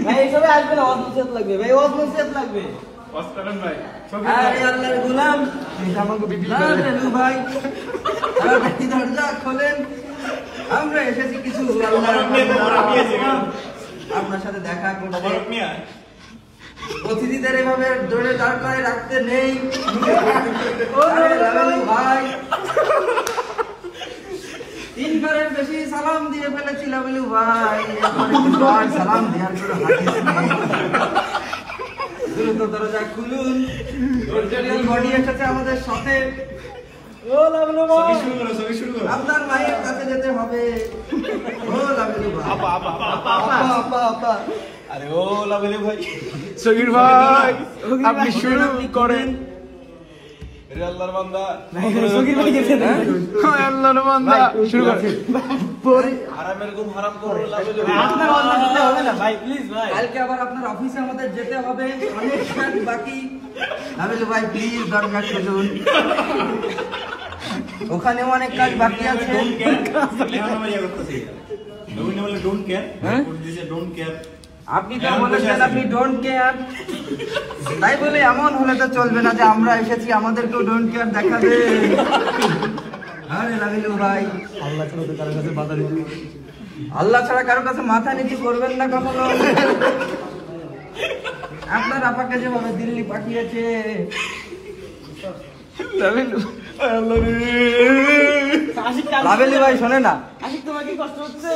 ভাই সবাই আসবে না, ওয়াজ নসিহত লাগবে ভাই, ওয়াজ নসিহত লাগবে। ওয়াজ করেন ভাই। আরে আল্লাহর গোলাম, আমাকে বিপি করে রেলু ভাই, আপনি দরজা খোলেন, আমরা এসেছি কিছু আল্লাহর আপনার সাথে দেখা করতে। অতিথিদের এভাবে দৌড়ে দাঁড় করে রাখতে নেই ভাই। 3 বারের বেশি সালাম দিয়ে ফেলেছি লাভলু ভাই, সালাম দেওয়ার কোনো হাদিস নেই। দ্রুত দরজা খুলুন, বডি এসেছে আমাদের সাথে। ও লাভলু ভাই, আপনার মায়ের কাছে যেতে হবে। ও লাভলু ভাই, আপা আপা আপা আপা আপা। আরে ও লাভলু ভাই, সগীর ভাই আপনি শুরু করেন। আল্লাহর বান্দা সগীর ভাই গেছে না, আল্লাহর বান্দা শুরু করেন। হারামের গুণ হারাম করে লাভলু ভাই, আপনার বান্দা যেতে হবে না ভাই, প্লিজ ভাই। কালকে আবার আপনার অফিসে আমাদের যেতে হবে, অনেক কাজ বাকি। লাভলু ভাই প্লিজ দরজা খুলুন, ওখানে অনেক কাজ বাকি আছে। আপনি তো বলেছেন আপনি ডোন্ট কেয়ার, তাই বলে এমন হলে তো চলবে না যে আমরা এসেছি আমাদেরকেও ডোন্ট কেয়ার দেখাবে। আরে লাভলু ভাই, আল্লাহ ছাড়া তো কারো কাছে মাথা নিচু, আল্লাহ ছাড়া কারো কাছে মাথা নিচু করবেন না কখনো। আপনার আপাকে যেভাবে দিল্লি পাঠিয়েছে, লাভলু ভাই শোনে না, আশিক তোমার কি কষ্ট হচ্ছে?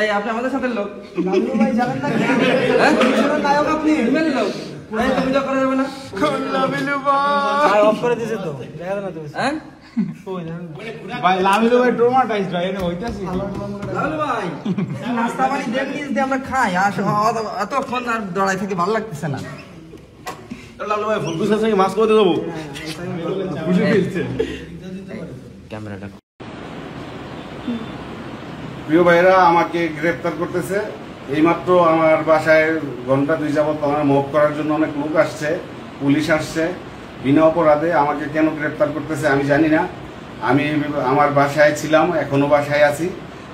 এই আপনি আমাদের সাথে লোক, লাভলু ভাই জানেন না নায়ক, আপনি লোক, তুমি করা যাবে না। লাভলু ভাই অফ করে দিয়েছে তো, দেখা না তুমি। হ্যাঁ ভাই লাভলু ভাই ট্রমাটাইজড ভাই, এনে হইতাছি। লাভলু ভাই নাস্তা পানি দেন নিজ দিয়ে আমরা খাই, এতক্ষণ আর দড়াই থেকে ভালো লাগতেছে না। লাভলু ভাই ফুলকুসার সঙ্গে মাছ করতে যাবো, বুঝে ফেলছে ক্যামেরাটা। প্রিয় ভাইরা আমাকে গ্রেফতার করতেছে। এইমাত্র আমার বাসায় ঘন্টা 2 যাবত আমার মুভ করার জন্য অনেক লোক আসছে, পুলিশ আসছে বিনা অপরাধে। আমাকে কেন গ্রেফতার করতেছে আমি জানি না। আমি আমার বাসায় ছিলাম, এখনো বাসায় আছি।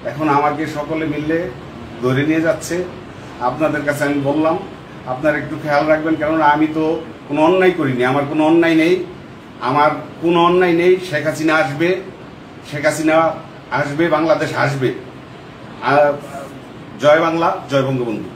এখন আমাকে সকলে মিলে ধরে নিয়ে যাচ্ছে। আপনাদের কাছে আমি বললাম আপনারা একটু খেয়াল রাখবেন, কেননা আমি তো কোনো অন্যায় করিনি, আমার কোনো অন্যায় নেই, আমার কোনো অন্যায় নেই। শেখ হাসিনা আসবে, শেখ হাসিনা আসবে, বাংলাদেশ আসবে। জয় বাংলা, জয় বঙ্গবন্ধু।